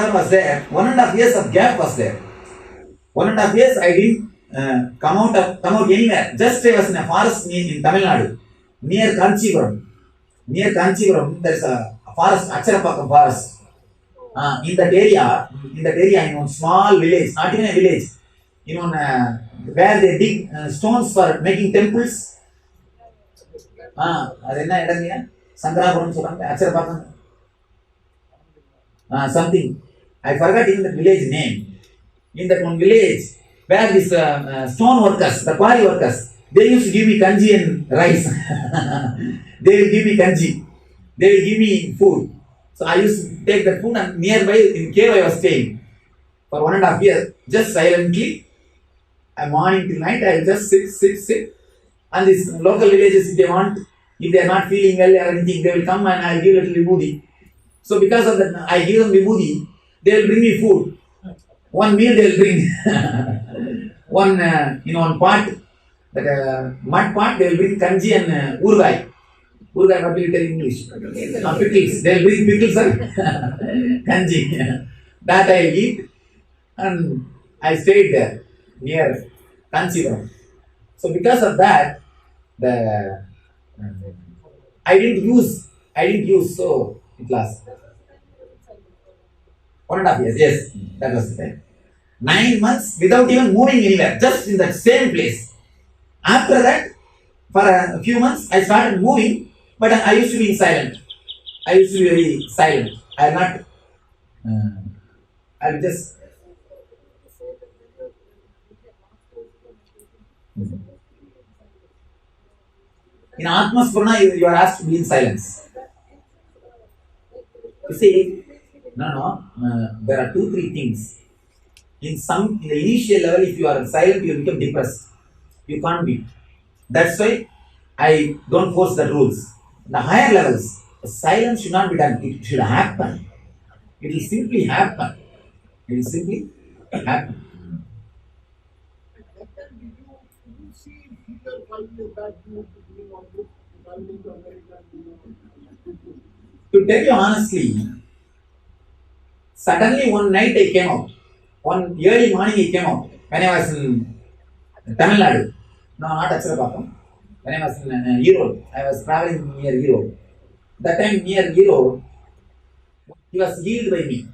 whatever was there, 1.5 years of gap was there. 1.5 years I didn't come out anywhere. Just I was in a forest in Tamil Nadu, near Kanchipuram. Near Kanchipuram, there is a forest, Acharapakam forest. In that area, in one small village, not even a village, where they dig stones for making temples. அது என்ன இடங்க? சங்கராபுரம் சொல்றாங்க, Acharapakkam. Something. I forgot even the village name. In that one village, where these stone workers, the quarry workers, they used to give me kanji and rice. They will give me kanji. They will give me food. So I used to take that food, and nearby in cave I was staying for 1.5 years, just silently. Morning till night, I will just sit. And these local villages, if they are not feeling well or anything, they will come and I will give little vibhuti. So because of that, I give them vibhuti, they will bring me food. One meal they will bring. one pot, that mud pot, they will bring kanji and urgai. Urgai, what will you tell in English? Pickles. They will bring pickles and kanji. That I eat, and I stayed there near Kanchipuram. So because of that, I didn't use, so it lasts 1.5 years. Yes, that was the time. 9 months without even moving anywhere, just in that same place. After that, for a few months, I started moving, but I used to be silent. I used to be very silent. I'll just. In Atmaspurna, you are asked to be in silence. You see, there are 2-3 things. In the initial level, if you are silent, you become depressed. You can't be. That's why I don't force the rules. The higher levels, silence should not be done. It should happen. It will simply happen. To tell you honestly, suddenly one night I came out. One early morning I came out. When I was in Tamil Nadu. No, not Acharapakam. When I was in Erode. I was traveling near Erode. That time near Erode, he was healed by me.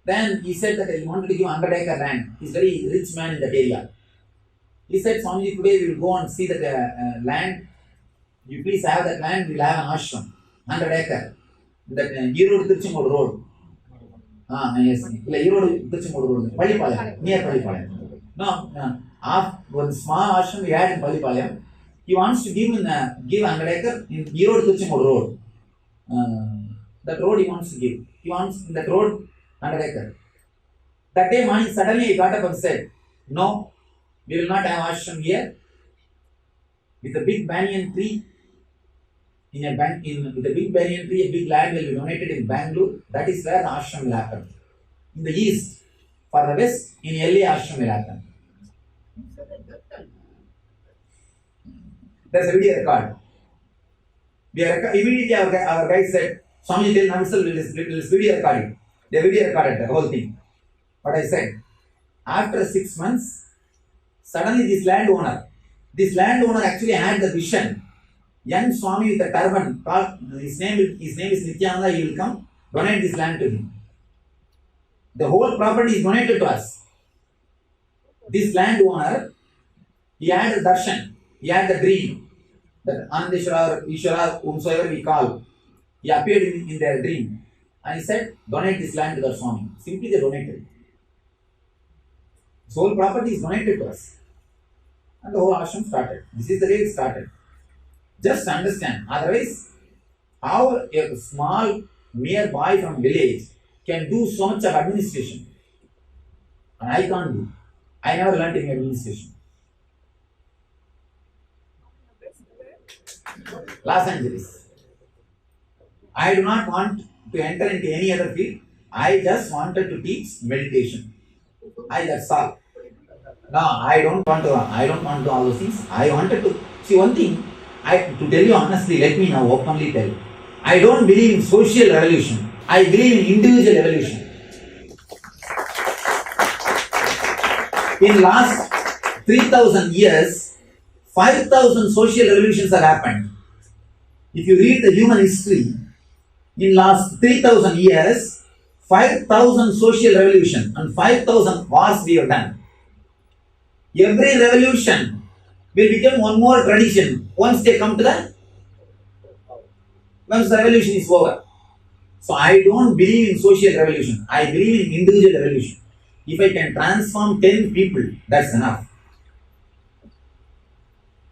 Then he said that he wanted to give 100-acre land. He's a very rich man in that area. He said, Swamiji, today we will go and see that land. You please have that land, we will have an ashram. 100 acre. That Erode Tiruchengode road. Yes. Erode Tiruchengode road. Pallipalayam. Near Pallipalayam. No. One small ashram we had in Pallipalayam. He wants to give 100 acre in Erode Tiruchengode road. That road he wants to give. He wants in that road 100 acre. That day morning, suddenly he got up and said, no, we will not have ashram here. With a big banyan tree, with a big banyan tree, a big land will be donated in Bangalore. That is where the ashram will happen. In the east, for the west, in LA ashram will happen. There's a video record. Immediately our guy said, Swami tell Namisal will video recording. They video recorded the whole thing. What I said, after 6 months, suddenly this landowner actually had the vision. Young Swami with a turban, his name is Nityananda, he will come, donate this land to him. The whole property is donated to us. This landowner, he had a darshan, he had the dream that Anandeshwara or Ishwara, whomsoever we call, he appeared in their dream. And he said, donate this land to the Swami. Simply they donated. This whole property is donated to us. And the whole ashram started. This is the way it started. Just understand. Otherwise, how a small mere boy from village can do so much of administration. And I can't do. I never learned any administration. Los Angeles. I do not want to enter into any other field. I just wanted to teach meditation. That's all. No, I don't want to do all those things. I wanted to see one thing. To tell you honestly, let me now openly tell. I don't believe in social revolution. I believe in individual evolution. In last 3,000 years, 5,000 social revolutions have happened. If you read the human history, in last 3,000 years, 5,000 social revolution and 5,000 wars we have done. Every revolution will become one more tradition once they come to once the revolution is over. So I don't believe in social revolution. I believe in individual revolution. If I can transform 10 people, that's enough.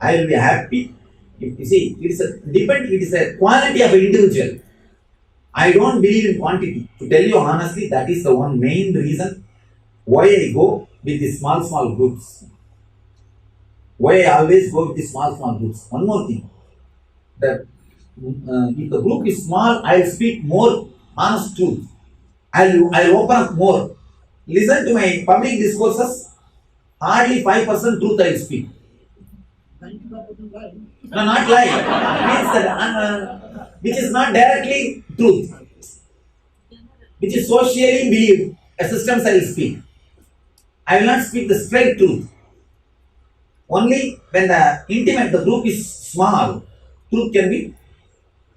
I will be happy. You see, it is a quality of an individual. I don't believe in quantity. To tell you honestly, that is the one main reason why I go with the small groups. Why I always go with the small groups. One more thing. That if the group is small, I will speak more honest truth. I'll open up more. Listen to my public discourses. Hardly 5% truth I will speak. No, not lie. Means that which is not directly truth. Which is socially believed. A systems I will speak. I will not speak the straight truth. Only when the group is small, truth can be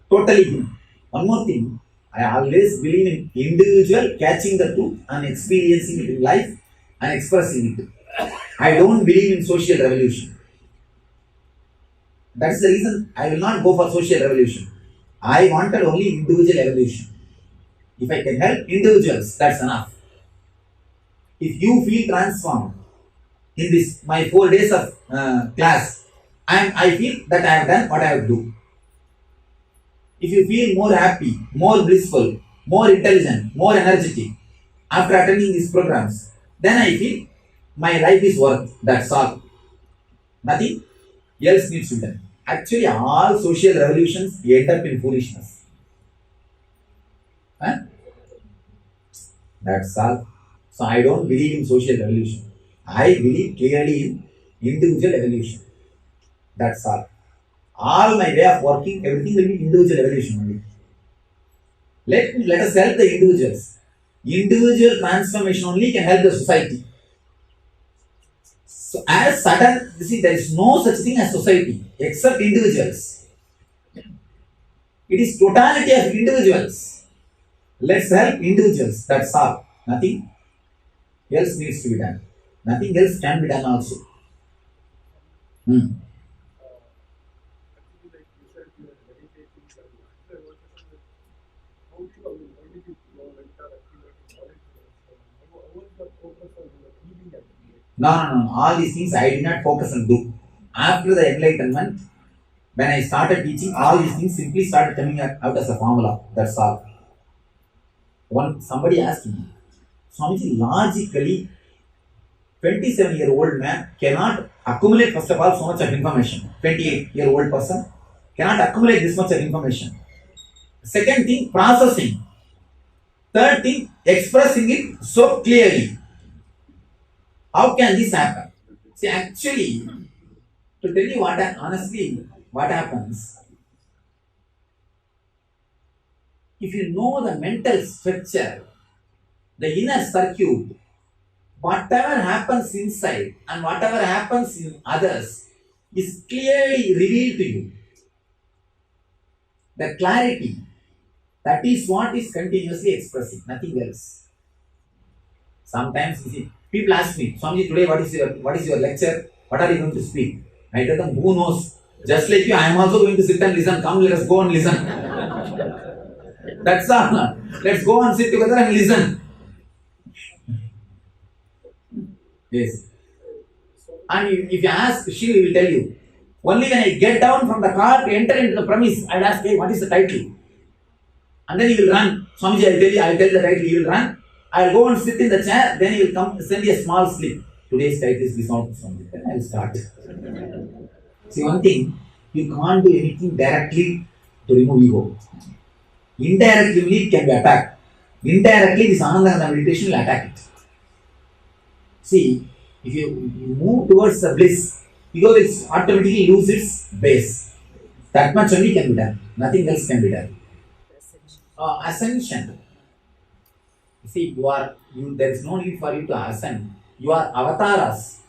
totally good. One more thing, I always believe in individual catching the truth and experiencing it in life and expressing it. I don't believe in social revolution. That's the reason I will not go for social revolution. I wanted only individual evolution. If I can help individuals, that's enough. If you feel transformed in this my 4 days of class, I feel that I have done what I have to do. If you feel more happy, more blissful, more intelligent, more energetic after attending these programs, then I feel my life is worth. That's all. Nothing else needs to be done. Actually, all social revolutions end up in foolishness. Huh? That's all. So I don't believe in social revolution. I believe clearly in individual evolution. That's all. All my way of working, everything will be individual evolution only. Let us help the individuals. Individual transformation only can help the society. So as sudden, you see, there is no such thing as society except individuals. It is totality of individuals. Let's help individuals. That's all. Nothing else needs to be done. Nothing else can be done also. No. All these things I did not focus on do. After the enlightenment, when I started teaching, all these things simply started coming out as a formula. That's all. Somebody asked me, Swamiji, logically, 27-year-old man cannot accumulate, first of all, so much of information. 28-year-old person cannot accumulate this much of information. Second thing, processing. Third thing, expressing it so clearly. How can this happen? See, actually, to tell you honestly, what happens, if you know the mental structure, the inner circuit, whatever happens inside and whatever happens in others is clearly revealed to you. The clarity, that is what is continuously expressing, nothing else. Sometimes you see, people ask me, Swamiji, today what is your lecture? What are you going to speak? I tell them, who knows? Just like you, I am also going to sit and listen. Come, let us go and listen. That's all. Let's go and sit together and listen. Yes. And if you ask, she will tell you. Only when I get down from the car to enter into the premise, I'll ask, hey, what is the title? And then he will run. Swamiji, I'll tell you the title, he will run. I'll go and sit in the chair, then he will come, send you a small slip. Today's title is this one. Then I'll start. See, one thing, you can't do anything directly to remove ego. Indirectly, it can be attacked. Indirectly, this Ananda meditation will attack it. See, if you move towards the bliss, ego will automatically lose its base. That much only can be done. Nothing else can be done. Ascension. See, there is no need for you to ascend. You are avatars.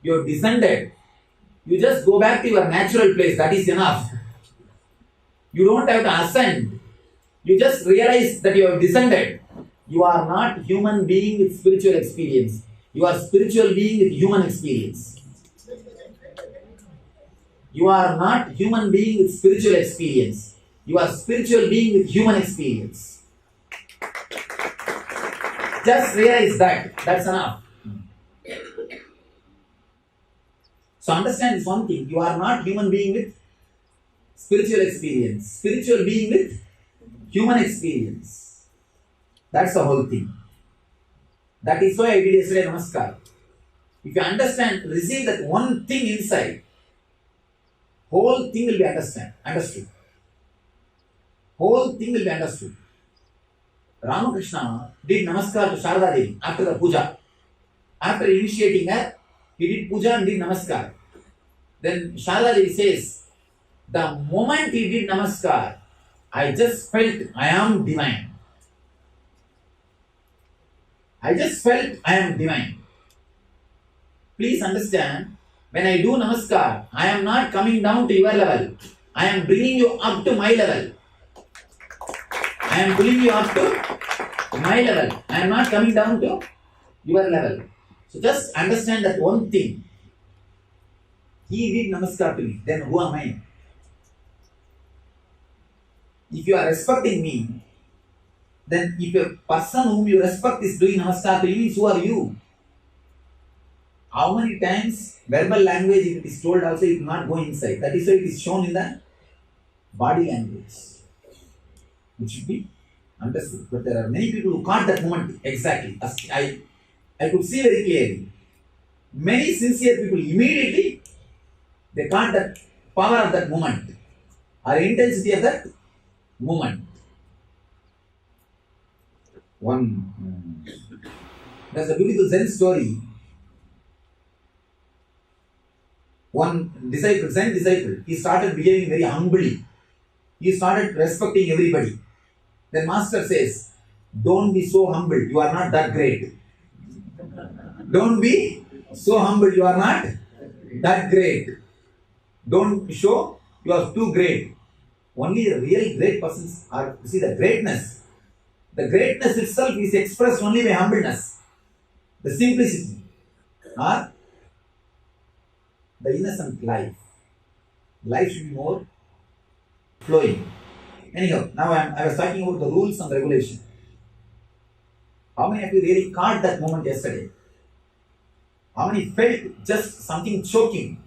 You have descended. You just go back to your natural place. That is enough. You don't have to ascend. You just realize that you have descended. You are not human being with spiritual experience. You are spiritual being with human experience. You are not human being with spiritual experience. You are spiritual being with human experience. Just realize that. That's enough. So understand this one thing. You are not human being with spiritual experience. Spiritual being with human experience. That's the whole thing. That is why I did yesterday Namaskar. If you understand, receive that one thing inside, whole thing will be understood. Whole thing will be understood. Ramakrishna did Namaskar to Sharada Devi after the puja. After initiating her, he did puja and did Namaskar. Then Sharada Devi says, the moment he did Namaskar, I just felt I am divine. I just felt I am divine. Please understand, when I do Namaskar, I am not coming down to your level. I am bringing you up to my level. I am pulling you up to my level. I am not coming down to your level. So just understand that one thing. He did Namaskar to me. Then who am I? If you are respecting me, then if a person whom you respect is doing Namaskar to you, who are you? How many times verbal language, if it is told also, it will not go inside. That is why it is shown in the body language. It should be understood. But there are many people who caught that moment exactly. I could see very clearly. Many sincere people immediately they caught that power of that moment or intensity of that moment. There's a beautiful Zen story. One disciple, Zen disciple, he started behaving very humbly. He started respecting everybody. Then master says, don't be so humble, you are not that great. Don't be so humble, you are not that great. Don't show you are too great. Only the real great persons are, see the greatness. The greatness itself is expressed only by humbleness. The simplicity or the innocent life. Life should be more flowing. Anyhow, now I was talking about the rules and regulation. How many of you really caught that moment yesterday? How many felt just something choking?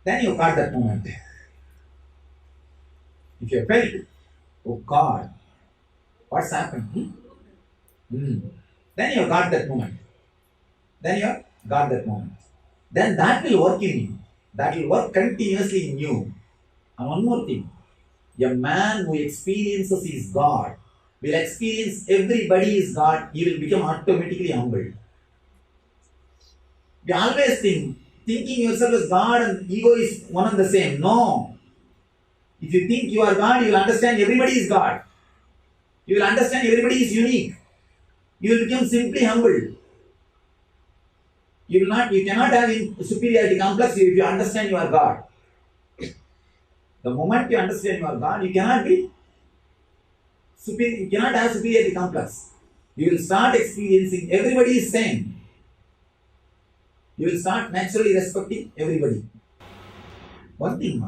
Then you caught that moment. If you felt, oh God, what's happened? Then you got that moment. Then that will work in you. That will work continuously in you. And one more thing. A man who experiences his God will experience everybody is God. He will become automatically humble. We always thinking yourself as God and ego is one and the same. No. If you think you are God, you will understand everybody is God. You will understand everybody is unique. You will become simply humble. You cannot have superiority complex if you understand you are God. The moment you understand you are God, you cannot have superiority complex. You will start experiencing everybody is same. You will start naturally respecting everybody. One thing,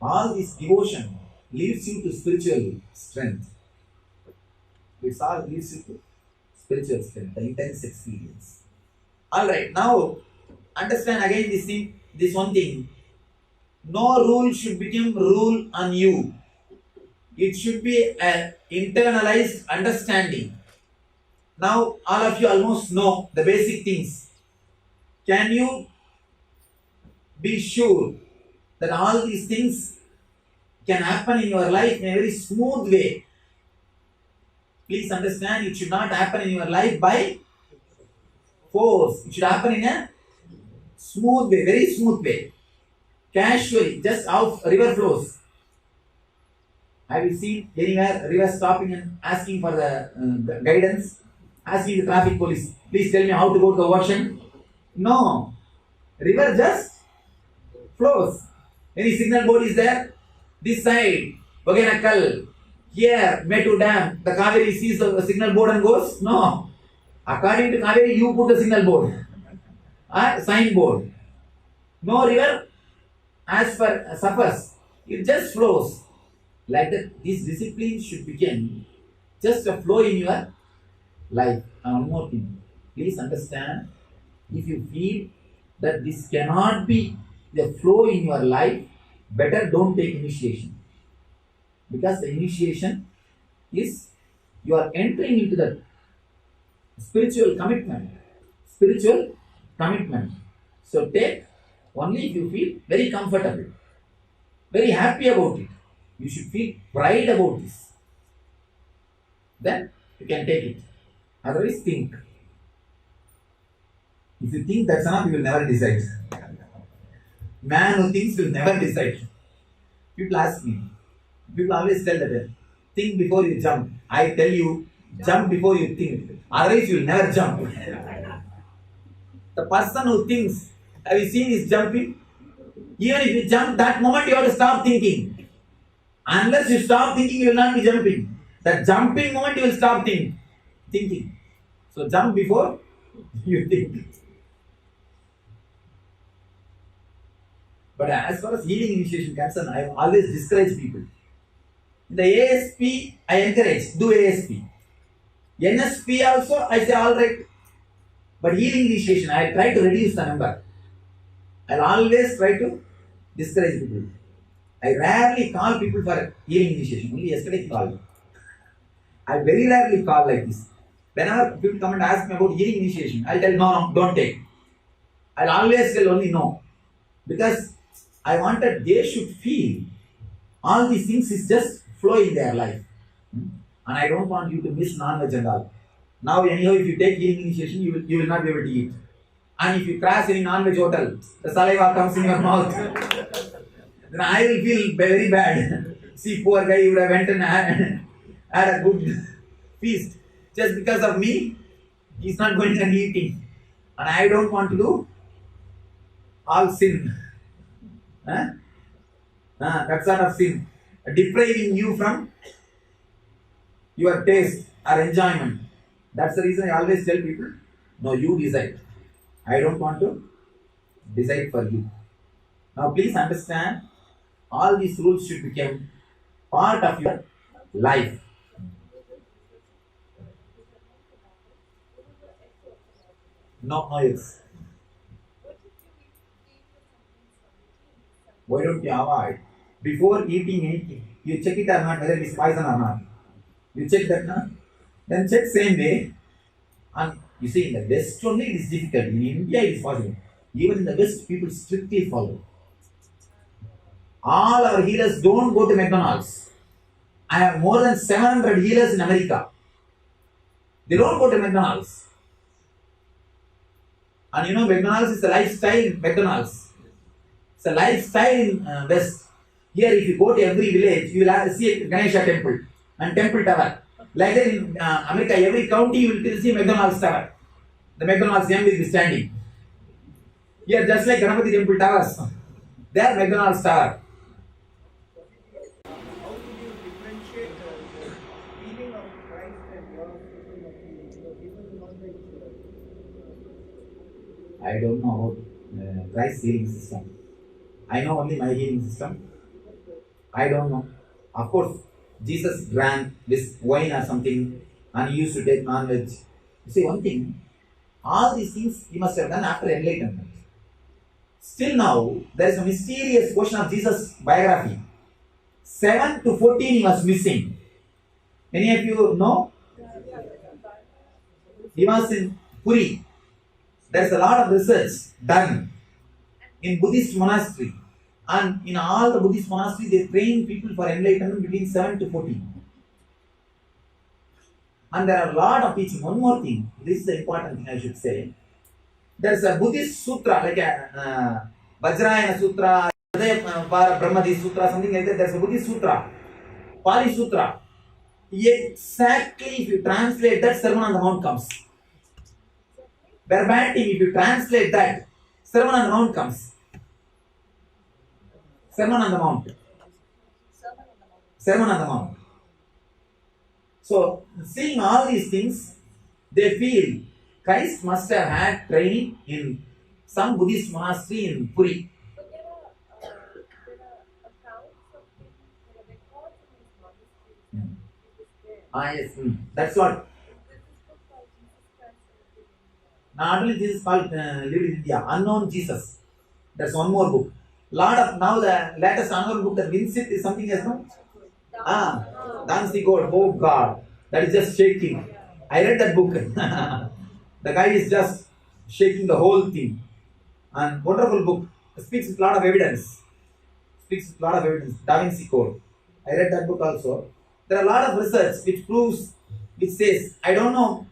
all this devotion leads you to spiritual strength. It all leads you to spiritual strength, the intense experience. Alright, now understand again this one thing. No rule should become rule on you. It should be an internalized understanding. Now all of you almost know the basic things. Can you be sure that all these things can happen in your life in a very smooth way? Please understand, it should not happen in your life by force. It should happen in a smooth way, very smooth way. Casually, just how river flows. Have you seen anywhere river stopping and asking for the guidance? asking the traffic police, please tell me how to go to the ocean. No. River just flows. Any signal board is there? This side, Vaganakal. Here, Metu Dam. The Kaveri sees the signal board and goes? No. According to Kaveri, you put the signal board. Sign board. No river as per suffers. It just flows. Like that, this discipline should begin just a flow in your life. And one more thing. Please understand, if you feel that this cannot be the flow in your life, better don't take initiation. Because the initiation is you are entering into the spiritual commitment. Spiritual commitment. So take only if you feel very comfortable, very happy about it. You should feel pride about this. Then you can take it. Otherwise, think. If you think that's enough, you will never decide. Man who thinks will never decide. People ask me. People always tell that, think before you jump. I tell you, jump before you think. Otherwise, you will never jump. The person who thinks, have you seen is jumping? Even if you jump, that moment you have to stop thinking. Unless you stop thinking, you will not be jumping. That jumping moment you will stop thinking. So jump before you think. But as far as healing initiation concerned, I always discourage people. In the ASP, I encourage, do ASP. NSP also, I say alright. But healing initiation, I try to reduce the number. I'll always try to discourage people. I rarely call people for healing initiation. Only yesterday called. I very rarely call like this. Whenever people come and ask me about healing initiation, I'll tell no, don't take. I'll always tell only no. Because I want that they should feel all these things is just flow in their life. And I don't want you to miss non-veg and all. Now anyhow, if you take healing initiation, you will not be able to eat. And if you crash any non-veg hotel, the saliva comes in your mouth. Then I will feel very bad. See, poor guy, he would have went and had a good feast. Just because of me, he's not going and eating. And I don't want to do all sin. That sort of sin. Depriving you from your taste or enjoyment. That's the reason I always tell people, no, you decide. I don't want to decide for you. Now please understand, all these rules should become part of your life. No, yes. Why don't you avoid? Before eating anything, you check it or not, whether it is poison or not. You check that now. Then check same way. And you see, in the West only it is difficult. In India it is possible. Even in the West, people strictly follow. All our healers don't go to McDonald's. I have more than 700 healers in America. They don't go to McDonald's. And you know, McDonald's is a lifestyle. McDonald's. It's a lifestyle in West. Here, if you go to every village, you will see a Ganesha temple and temple tower. Like that in America, every county you will see McDonald's tower. The McDonald's name will be standing. Here, just like Ganapati temple towers, there McDonald's tower. How do you differentiate the feeling of Christ and your feeling of I don't know about Christ's healing system. I know only my healing system. I don't know. Of course, Jesus drank this wine or something and he used to take non-veg. You see one thing, all these things he must have done after enlightenment. Still now, there is a mysterious portion of Jesus' biography. 7 to 14 he was missing. Many of you know? He was in Puri. There is a lot of research done in Buddhist monastery. And in all the Buddhist monasteries, they train people for enlightenment between 7 to 14. And there are a lot of teaching. One more thing, this is the important thing I should say. There is a Buddhist sutra, like a Vajrayana Sutra, Brahmadi Sutra, something like that. There is a Buddhist sutra, Pali Sutra. Exactly, if you translate that, Sermon on the Mount comes. Verbatim, if you translate that, Sermon on the Mount comes. Sermon on the Mount. Sermon on the Mount. So, seeing all these things, they feel Christ must have had training in some Buddhist monastery in Puri. But there are accounts of him, there are records in his monastery. Hmm. He was there. Yes, that's what. There's this book called Jesus Christ and Living in Not only Jesus called lived in India, Unknown Jesus. That's one more book. Lot of now the latest another book that wins it is something else, no? Dance the God. Oh God, that is just shaking. I read that book. The guy is just shaking the whole thing. And wonderful book. Speaks with a lot of evidence. Da Vinci Code. I read that book also. There are a lot of research which proves, which says, I don't know,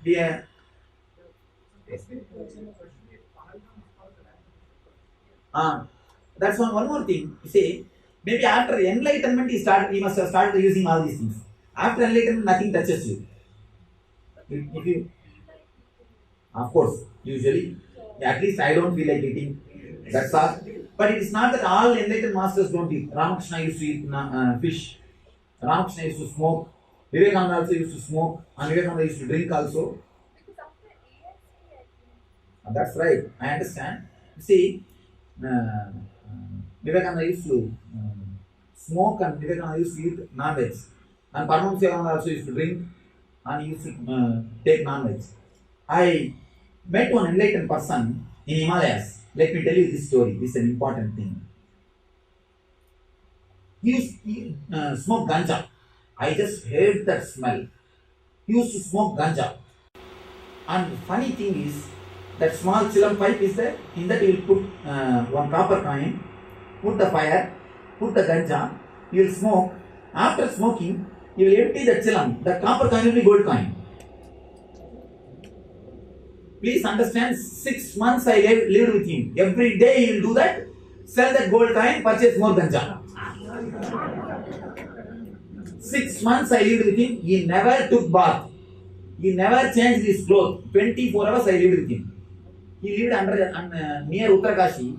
that's one more thing. You see, maybe after enlightenment he must have started using all these things. After enlightenment, nothing touches you. If you, of course, usually, at least I don't feel like eating. That's all. But it is not that all enlightened masters don't eat. Ramakrishna used to eat fish. Ramakrishna used to smoke. Vivekananda also used to smoke. And Vivekananda used to drink also. because after ASC, I think. That's right. I understand. You see, Vivekananda used to smoke and Vivekananda used to eat non-veg. And Paramahansa also used to drink and he used to take non-veg. I met one enlightened person in Himalayas. Let me tell you this story. This is an important thing. He used to smoke ganja. I just hate that smell. He used to smoke ganja. And the funny thing is, that small chilam pipe is there. In that you will put one copper coin, put the fire, put the ganja, you will smoke. After smoking, you will empty the chilam. The copper coin will be gold coin. Please understand, 6 months I lived with him. Every day he will do that. Sell that gold coin, purchase more ganja. 6 months I lived with him. He never took bath. He never changed his clothes. 24 hours I lived with him. He lived near Uttarakashi.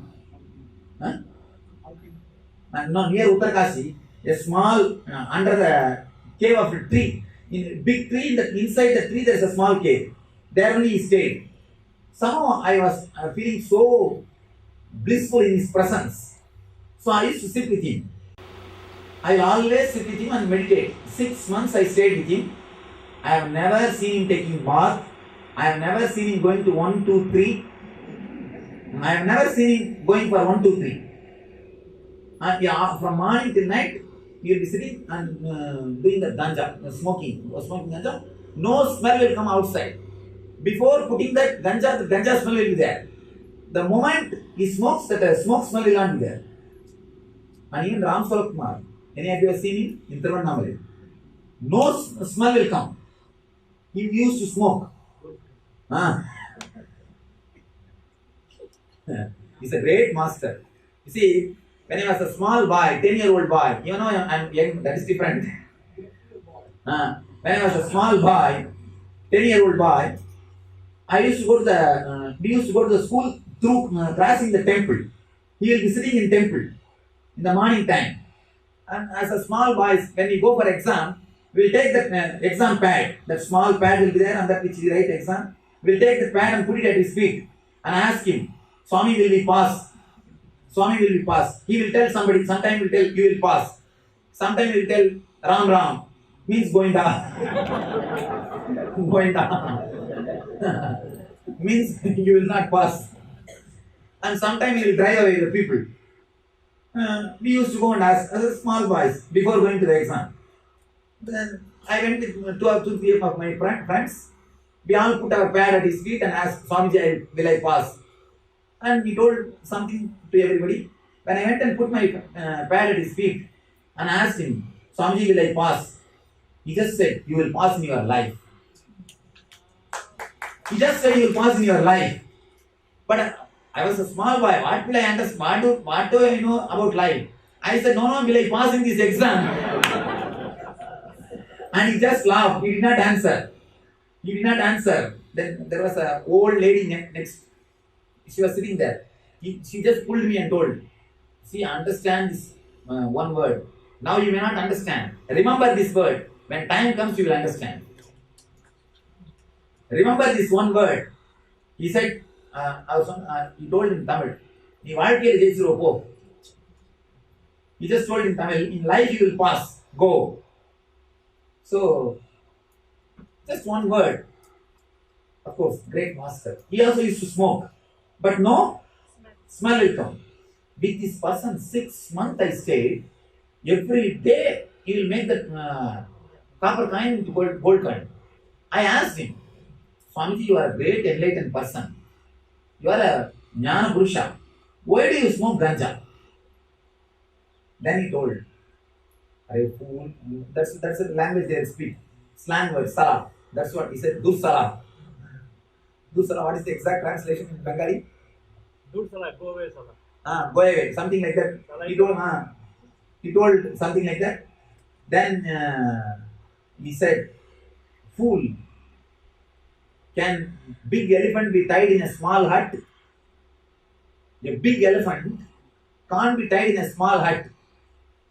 Near Uttarakashi, a small, under the cave of a tree. In a big tree, inside the tree there is a small cave. There only he stayed. Somehow I was feeling so blissful in his presence. So I used to sit with him. I always sit with him and meditate. 6 months I stayed with him. I have never seen him taking bath. I have never seen him going to 1, 2, 3. I have never seen him going for 1, 2, 3. And from morning till night, he will be sitting and doing the ganja, smoking ganja. No smell will come outside. Before putting that ganja, the ganja smell will be there. The moment he smokes, that smoke smell will not be there. And even Ram Swarup Kumar, any of you have seen him in Tiruvannamalai? No smell will come. He used to smoke. He's a great master. You see, when I was a small boy, 10-year-old boy, you know, I'm young, that is different. When I was a small boy, 10-year-old boy, we used to go to the school through crossing the temple. He will be sitting in temple in the morning time. And as a small boy, when we go for exam, we will take that exam pad. That small pad will be there on that which we write exam. We will take the pad and put it at his feet and ask him, Swami will be passed. Swami will be passed. He will tell somebody, sometime he will tell you will pass. Sometime he will tell Ram Ram, means going down. Going down. Means you will not pass. And sometime he will drive away the people. We used to go and ask as a small boys before going to the exam. Then I went with 2 or 3 of my friends. We all put our pad at his feet and asked, Swamiji, will I pass? And he told something to everybody. When I went and put my pad at his feet and asked him, Swamiji, will I pass? He just said, you will pass in your life. He just said, you will pass in your life. But I was a small boy. What will I understand? What do I know about life? I said, no, will I pass in this exam? And he just laughed. He did not answer. He did not answer. Then there was a old lady next. She was sitting there. She just pulled me and told, see, understand this one word. Now you may not understand. Remember this word. When time comes, you will understand. Remember this one word. He said, he told in Tamil, நீ வாழ்க்கையில் ஜெயிச்சிருவ போ. He just told in Tamil, in life you will pass, go. So, just one word. Of course, great master. He also used to smoke. But no smell will come. With this person, 6 months I stayed. Every day he will make that copper coin into gold coin. I asked him, Swamiji, you are a great enlightened person. You are a Jnana Purusha. Why do you smoke ganja? Then he told, Are fool? That's the language they speak. Slang word, sala. That's what he said, Dursala. Dursala, what is the exact translation in Bengali? Dursala, go away, Sala. Go away, something like that. He told something like that. Then he said, Fool, can big elephant be tied in a small hut? A big elephant can't be tied in a small hut.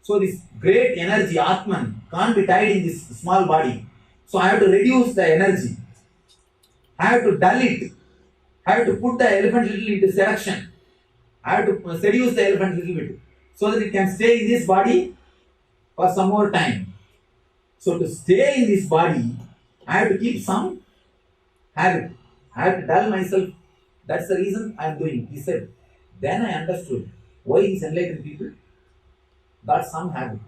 So this great energy, Atman, can't be tied in this small body. So I have to reduce the energy. I have to dull it. I have to put the elephant little into seduction. I have to seduce the elephant little bit so that it can stay in this body for some more time. So to stay in this body, I have to keep some habit. I have to dull myself. That's the reason I am doing. He said, then I understood why these enlightened people got some habit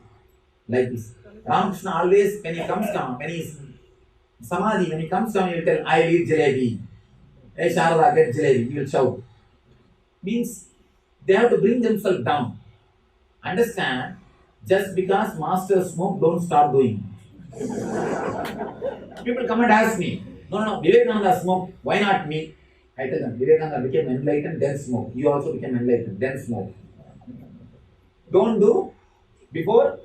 like this. Ramakrishna always, when he comes down, when he is Samadhi, when he comes down, he will tell, I will eat jalebi. Hey Sharada, get jalebi. He will shout. Means they have to bring themselves down. Understand? Just because masters smoke, don't start doing. People come and ask me, no, Vivekananda smoked, why not me? I tell them, Vivekananda became enlightened, then smoke. You also became enlightened, then smoke. Don't do before.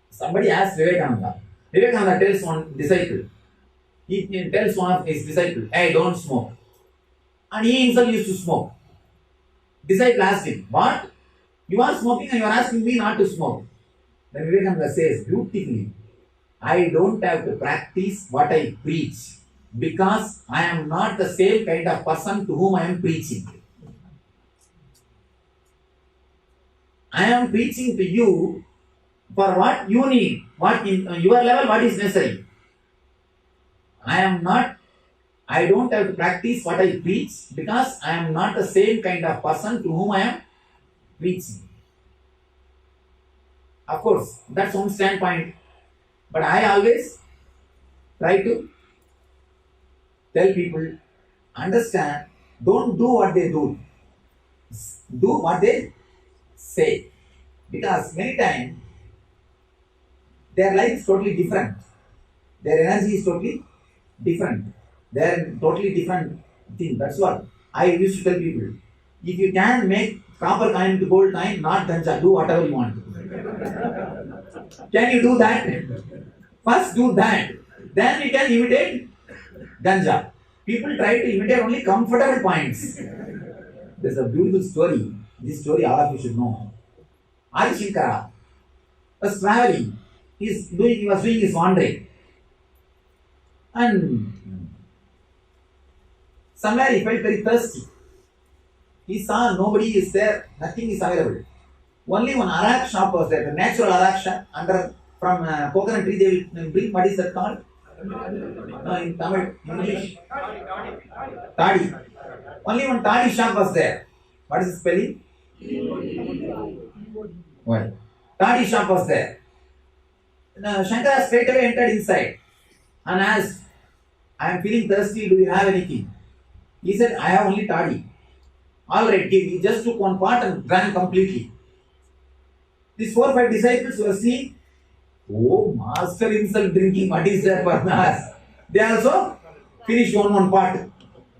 Somebody asks Vivekananda. Vivekananda tells one disciple. He tells one of his disciples, hey, don't smoke. And he himself used to smoke. Disciple asked him, what? You are smoking and you are asking me not to smoke. Then Vivekananda says beautifully, I don't have to practice what I preach because I am not the same kind of person to whom I am preaching. I am preaching to you for what you need, what in your level, what is necessary. I don't have to practice what I preach because I am not the same kind of person to whom I am preaching. Of course, that's one standpoint. But I always try to tell people, understand, don't do what they do. Do what they say. Because many times, their life is totally different. Their energy is totally different. They are totally different thing. That's what I used to tell people. If you can make copper coin into gold coin, not ganja, do whatever you want. Can you do that? First do that. Then we can imitate ganja. People try to imitate only comfortable points. There's a beautiful story. This story all of you should know. Adi Shankara was traveling. He was doing his wandering. And somewhere he felt very thirsty. He saw nobody is there, nothing is available. Only one arak shop was there, the natural arak shop from coconut tree they will bring. What is that called? No, in Tamil, English. Tadi. Only one tadi shop was there. What is the spelling? Well, tadi shop was there. Now, Shankara straight away entered inside and asked, I am feeling thirsty, do you have anything? He said, I have only tadi. Alright, he just took one part and drank completely. These 4 or 5 disciples were seeing, oh, master himself drinking, what is that for us? They also finished one part.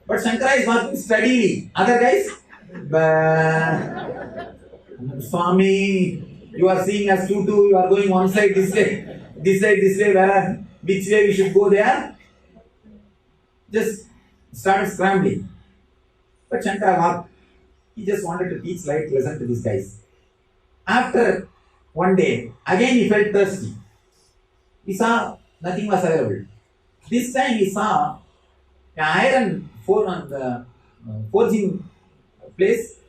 But Shankara is working steadily. Other guys, Swami, you are seeing us 2-2, you are going one side this way. this way, where, which way we should go there. Just started scrambling. But Shankara walked. He just wanted to teach light lesson to these guys. After one day, again he felt thirsty. He saw nothing was available. This time he saw an iron forging place,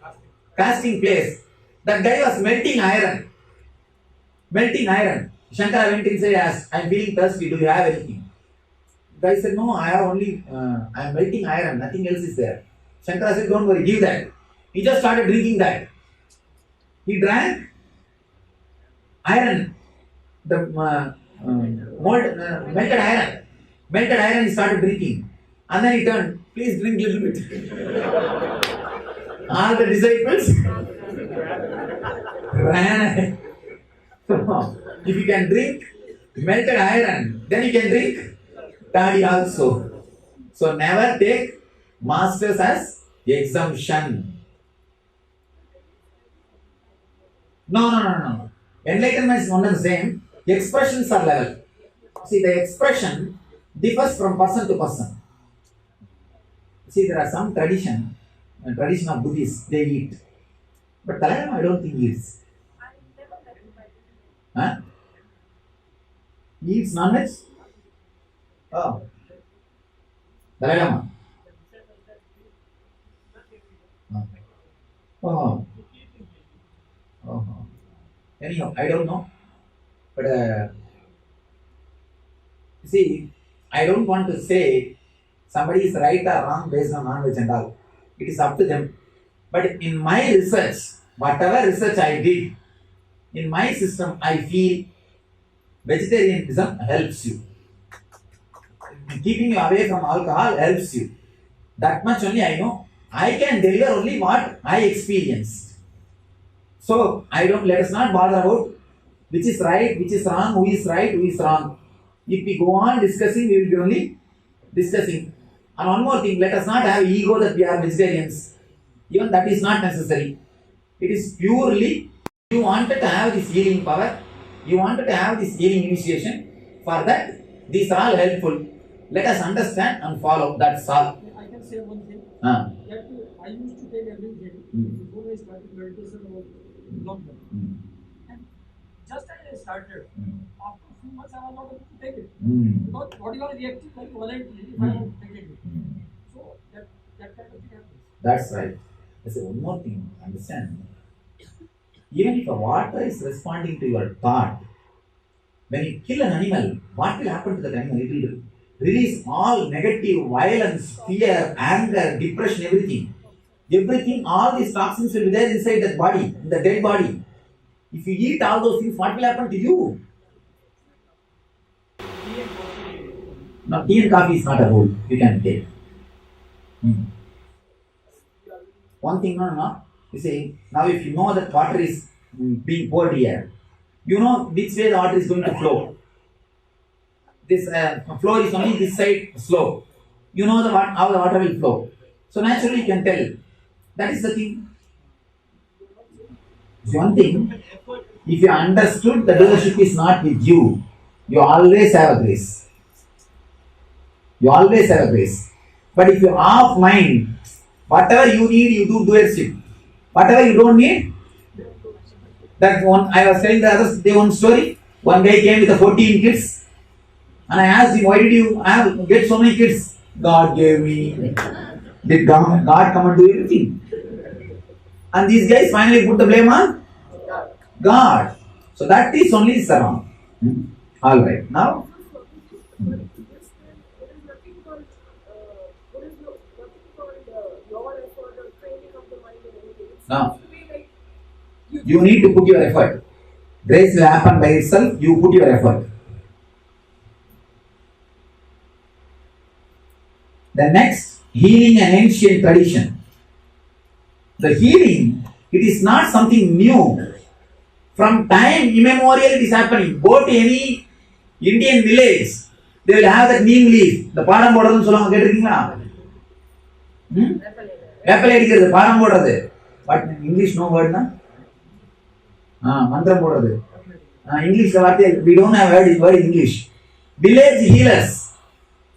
casting place. That guy was melting iron. Melting iron. Shankara went inside and asked, I am feeling thirsty, do you have anything? The guy said, no, I have only, I am melting iron, nothing else is there. Shankara said, don't worry, give that. He just started drinking that. He drank iron, the melted iron. Melted iron he started drinking. And then he turned, please drink a little bit. All the disciples ran. If you can drink melted iron, then you can drink toddy also. So never take masters as exemption. No. Enlightenment is one and the same. The expressions are level. See, the expression differs from person to person. See, there are some tradition of Buddhists, they eat. But Dalai Lama, I don't think eats. I never met him. Huh? He eats non-veg? Oh. Dalai Lama. Oh. Anyhow, I don't know. But see, I don't want to say somebody is right or wrong based on non-veg and all. It is up to them. But in my research, whatever research I did, in my system, I feel vegetarianism helps you. Keeping you away from alcohol helps you. That much only I know. I can deliver only what I experienced. So let us not bother about which is right, which is wrong, who is right, who is wrong. If we go on discussing, we will be only discussing. And one more thing, let us not have ego that we are vegetarians. Even that is not necessary. It is purely you wanted to have this healing power, you wanted to have this healing initiation. For that, these are all helpful. Let us understand and follow. That's all. I can say one thing. Ah. That I used to take everything before I started meditation about lockdown. And just as I started, after a few months I was not able to take it. Because body was reacting very violently if I was taking it. So that kind of thing happens. That's right. I say one more thing, understand. Even if a water is responding to your thought, when you kill an animal, what will happen to the animal? It will release all negative, violence, fear, anger, depression, everything. Everything, all these toxins will be there inside that body, in the dead body. If you eat all those things, what will happen to you? No, tea and coffee is not a rule. You can take. One thing, no. You see, now if you know that water is being poured here, you know which way the water is going to flow. This flow is only this side slow. You know how the water will flow. So naturally you can tell. That is the thing. One thing, if you understood the leadership is not with you, you always have a grace. You always have a grace. But if you are off mind, whatever you need, you do it. Whatever you don't need, that one, I was telling the others, one story. One guy came with 14 kids. And I asked him, why did you get so many kids? God gave me. Did God come and do everything? And these guys finally put the blame on God. So that is only wrong. Alright, now? What is nothing called your effort or training of the mind and anything. It's No. supposed to be like You need to put your effort. Grace will happen by itself, you put your effort. The next, healing an ancient tradition. The healing, it is not something new. From time immemorial it is happening. Go to any Indian village, they will have that neem leaf. The பாடம் போடுறதுன்னு சொல்லுவாங்க, கேட்டிருக்கீங்களா? வேப்பலை அடிக்கிறது, பாடம் போடுறது. But in English no word na? மந்திரம் போடுறது. English, we don't have word in English. Village healers.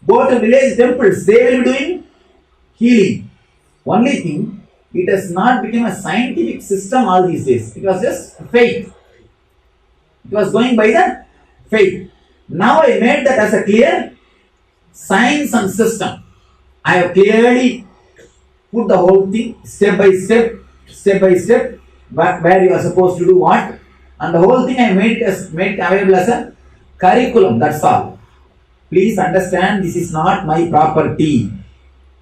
Go to village temples, they will be doing healing. Only thing, it has not become a scientific system all these days. It was just faith. It was going by the faith. Now I made that as a clear science and system. I have clearly put the whole thing step by step, where you are supposed to do what, and the whole thing I made available as a curriculum. That's all. Please understand, this is not my property.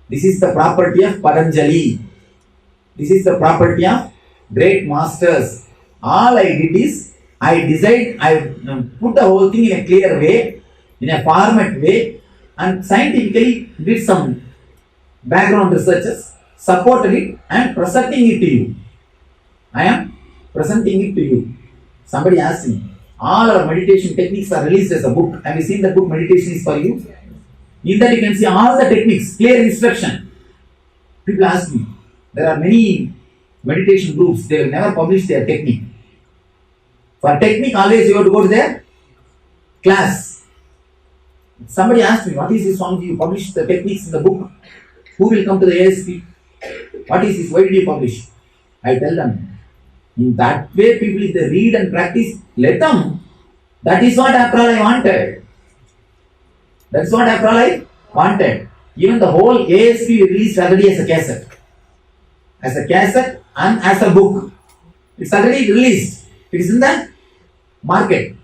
This is the property of Patanjali. This is the property of great masters. All I did is I put the whole thing in a clear way, in a format way, and scientifically did some background researches, supported it, and presenting it to you. I am presenting it to you. Somebody asked me, all our meditation techniques are released as a book. Have you seen the book Meditation is for You? In that you can see all the techniques, clear instruction. People ask me, there are many meditation groups, they will never publish their technique. For technique, always you have to go to their class. Somebody asked me, what is this one? You publish the techniques in the book. Who will come to the ASP? What is this? Why did you publish? I tell them, in that way, people, if they read and practice, let them. That is what after all I wanted. That's what after all I wanted. Even the whole ASP released already as a cassette. As a cassette and as a book. It's already released. It is in the market.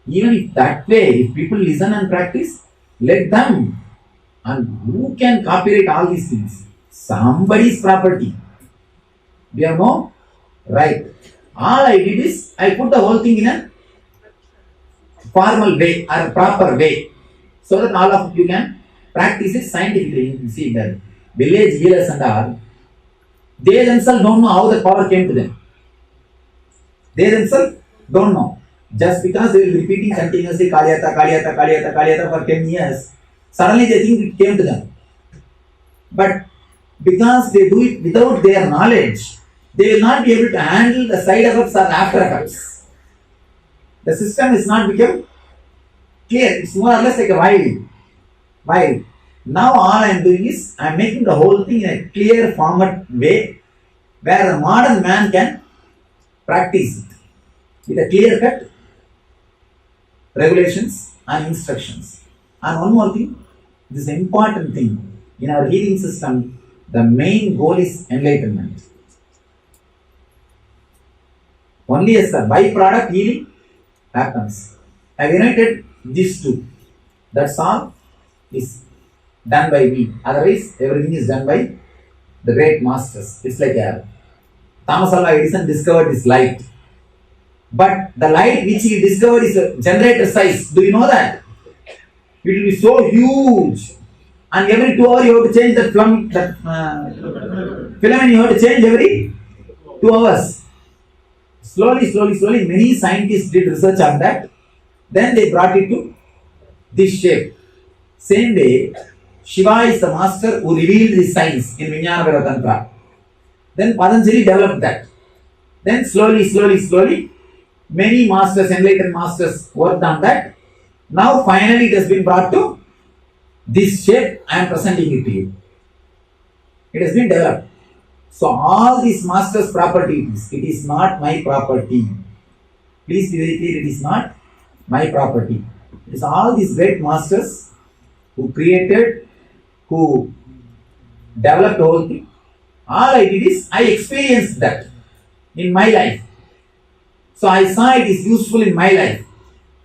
Even if that way, if people listen and practice, let them. And who can copyright all these things? Somebody's property. We have no right. All I did is, I put the whole thing in a formal way or a proper way, so that all of you can practice it scientifically. You can see that village healers and all, they themselves don't know how the power came to them. They themselves don't know. Just because they will be repeating continuously Kaliyata, Kaliyata, Kaliyata, Kaliyata for 10 years, suddenly they think it came to them. But because they do it without their knowledge, they will not be able to handle the side effects or after effects. The system is not become clear. It's more or less like a vial. Now all I am doing is, I am making the whole thing in a clear format way, where the modern man can practice it with a clear cut regulations and instructions. And one more thing, this important thing, in our healing system, the main goal is enlightenment. Only as a byproduct healing happens. I have united these two. That's all is done by me. Otherwise, everything is done by the great masters. It's like Thomas Alva Edison discovered this light. But the light which he discovered is a generator size. Do you know that? It will be so huge. And every 2 hours you have to change that filament you have to change every 2 hours. Slowly, many scientists did research on that. Then they brought it to this shape. Same way, Shiva is the master who revealed this science in Vijnana Tantra. Then Patanjali developed that. Then slowly, many masters, enlightened masters worked on that. Now finally it has been brought to this shape. I am presenting it to you. It has been developed. So all these masters' properties, it is not my property. Please be very clear, it is not my property. It is all these great masters who created, who developed the whole thing. All I did is, I experienced that in my life. So I saw it is useful in my life.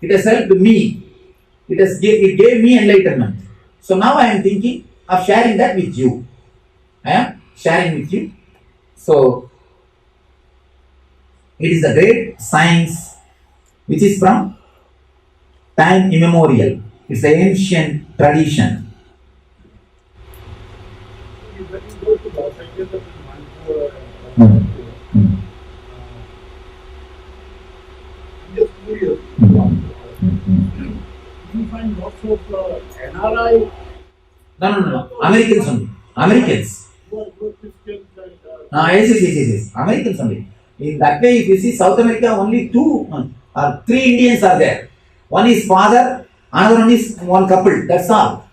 It has helped me. It gave me enlightenment. So now I am thinking of sharing that with you. I am sharing with you. So it is a great science which is from time immemorial. It's an ancient tradition. When you go to Los Angeles and Mm. Manipur, Mm. I'm just curious. Mm. You find lots of NRI No. Americans only. Americans. who are Christians and Yes. Americans only. In that way, if you see South America, only two Three Indians are there. One is father, another one is one couple. That's all.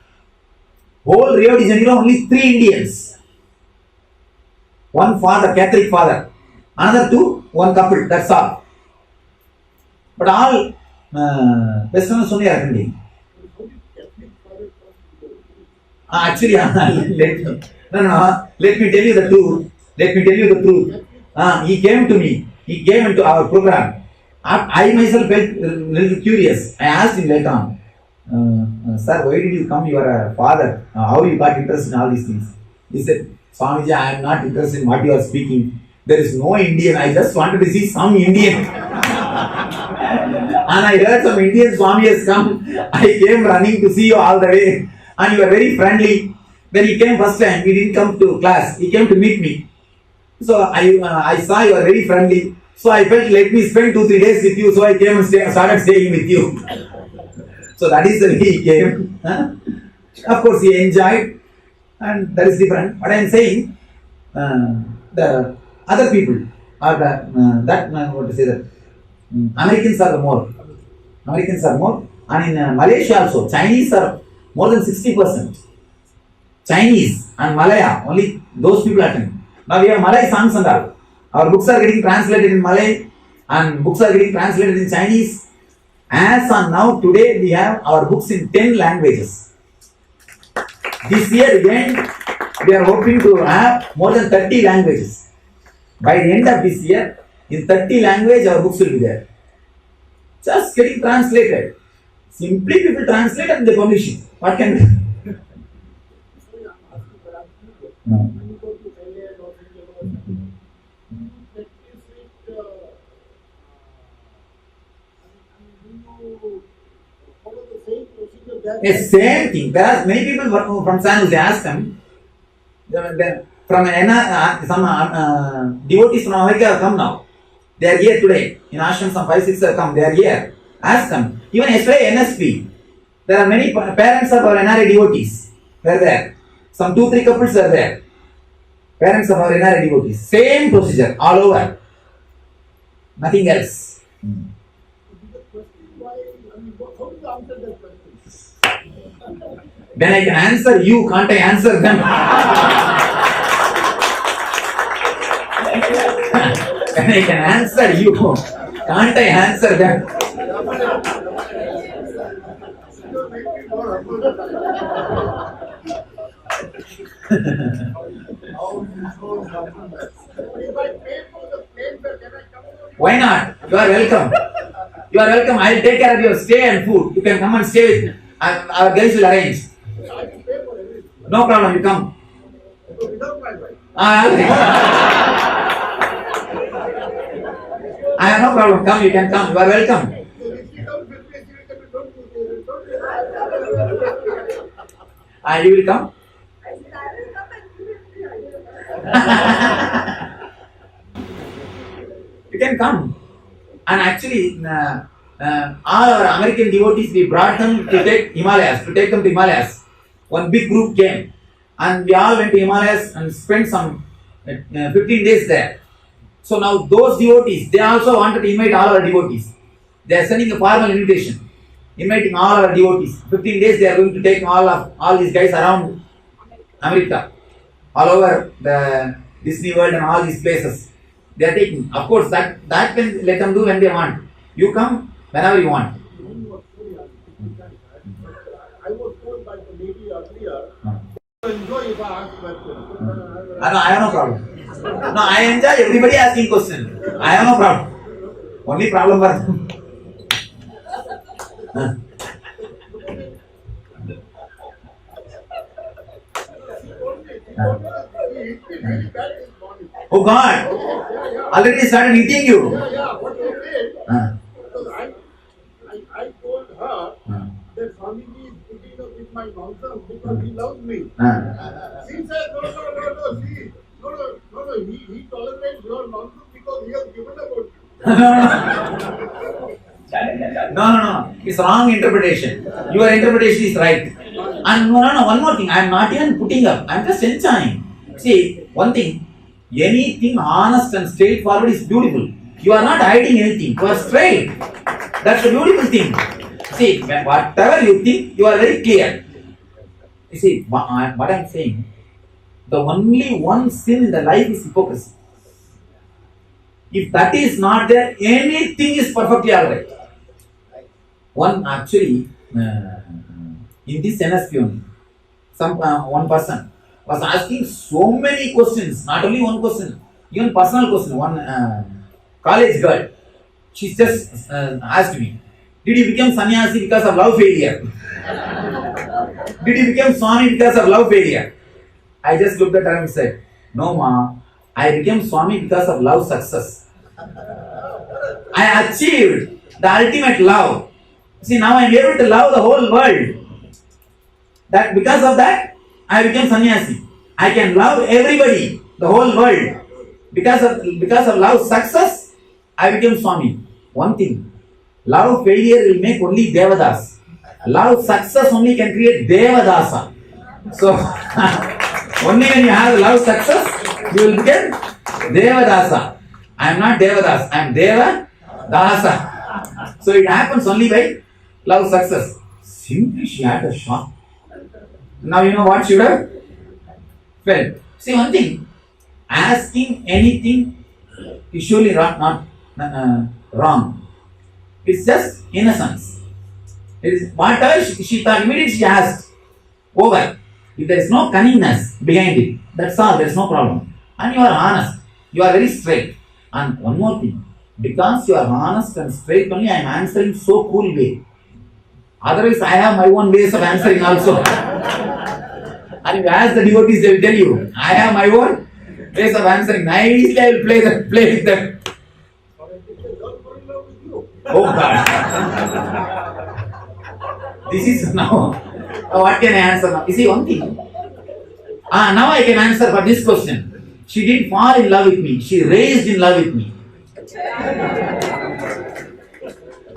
Whole Rio de Janeiro, only three Indians. One father, Catholic father. Another two, one couple. That's all. But all Westerners only are attending. Actually, let me tell you the truth. He came to me. He came into our program. I myself felt a little curious. I asked him later on, sir, why did you come? You are a father. How you got interested in all these things? He said, Swamiji, I am not interested in what you are speaking. There is no Indian. I just wanted to see some Indian. And I heard some Indian Swami has come. I came running to see you all the way. And you are very friendly. When he came first time, he didn't come to class. He came to meet me. So I saw you are very friendly. So I felt let me spend 2-3 days with you. So I came and started staying with you. So that is the way he came. Of course, he enjoyed. And that is different. But I am saying, the other people are what to say that Americans are more. Americans are more. And in Malaysia also, Chinese are more than 60%. Chinese and Malaya, only those people attend. Now we have Malay songs and all. Our books are getting translated in Malay and books are getting translated in Chinese. As on now, today we have our books in 10 languages. This year again, we are hoping to have more than 30 languages. By the end of this year, in 30 languages our books will be there. Just getting translated. Simply people translate and they publish it. What can we do? No. When you go to Thailand or India, let me say, do you follow the same procedure that? Yes, same thing. There are many people from San Jose, ask them. From some devotees from America have come now. They are here today. In ashram, some 5-6 have come. They are here. Ask them. Even yesterday, NSP. There are many parents of our NRA devotees. They are there. Some 2-3 couples are there. Parents of our NRA devotees. Same procedure all over. Nothing else. The question why, how do you answer that question? Then I can answer you, can't I answer them? Then I can answer you, can't I answer them? Why not? You are welcome. You are welcome. I will take care of your stay and food. You can come and stay with me. Our guys will arrange. No problem, you come. Okay. I have no problem. Come, you can come. You are welcome. And you will come? I said, I will come and give it to you. You can come. And actually, all our American devotees, we brought them to take Himalayas, to take them to Himalayas. One big group came. And we all went to Himalayas and spent some 15 days there. So now those devotees, they also wanted to invite all our devotees. They are sending a formal invitation, inviting all our devotees. 15 days they are going to take all these guys around America, all over the Disney World and all these places. They are taking. Of course, that can let them do when they want. You come whenever you want. I was told by the lady earlier, enjoy if I ask questions. I have no problem. No, I enjoy everybody asking questions. I have no problem. Only problem for them. Oh God! Already started eating you. Yeah, what they did, because I told her that Swamiji is putting up with my nonsense because he loves me. She said, no, he tolerates your nonsense because he has given about you. No. It's wrong interpretation. Your interpretation is right. And no, one more thing. I am not even putting up. I am just enjoying. See, one thing. Anything honest and straightforward is beautiful. You are not hiding anything. You are straight. That's the beautiful thing. See, whatever you think, you are very clear. You see, what I'm saying, the only one sin in the life is hypocrisy. If that is not there, anything is perfectly alright. One actually, in this NSP only, one person was asking so many questions, not only one question, even personal question. One college girl, she just asked me, did you become sannyasi because of love failure? Did you become Swami because of love failure? I just looked at her and said, no ma, I became Swami because of love success. I achieved the ultimate love. See, now I am able to love the whole world. That because of that, I became sannyasi. I can love everybody, the whole world. Because of love success, I became Swami. One thing, love failure will make only Devadas. Love success only can create Devadasa. So, only when you have love success, you will become Devadasa. I am not Devadas, I am Devadasa. So it happens only by love success. Simply she had a shock. Now you know what she would have felt. See one thing, asking anything is surely not wrong. It's just innocence. It is whatever she thought, immediately she asked. Over. If there is no cunningness behind it, that's all, there is no problem. And you are honest. You are very straight. And one more thing, because you are honest and straight only, I am answering so cool way. Otherwise, I have my own ways of answering also. And if you ask the devotees, they will tell you, I have my own ways of answering. Nicely I will play with them. Oh God. This is now. What can I answer now? You see one thing. Now I can answer for this question. She didn't fall in love with me. She raised in love with me.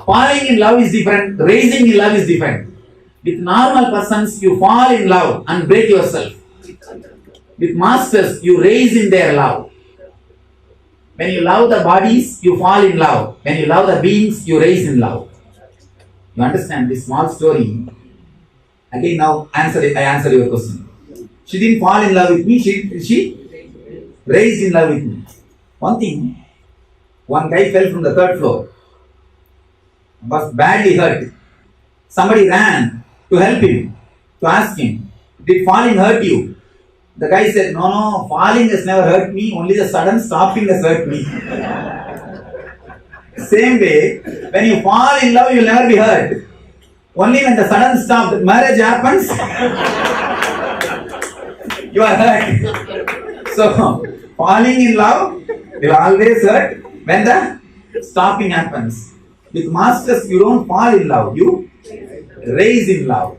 Falling in love is different. Raising in love is different. With normal persons, you fall in love and break yourself. With masters, you raise in their love. When you love the bodies, you fall in love. When you love the beings, you raise in love. You understand this small story? Again, now I answer your question. She didn't fall in love with me. She raised in love with me. One thing, one guy fell from the third floor. Was badly hurt. Somebody ran to help him, to ask him, did falling hurt you? The guy said, no, falling has never hurt me, only the sudden stopping has hurt me. Same way, when you fall in love, you will never be hurt. Only when the sudden stop, the marriage happens, you are hurt. So, falling in love will always hurt when the stopping happens. With masters, you don't fall in love, you raise in love.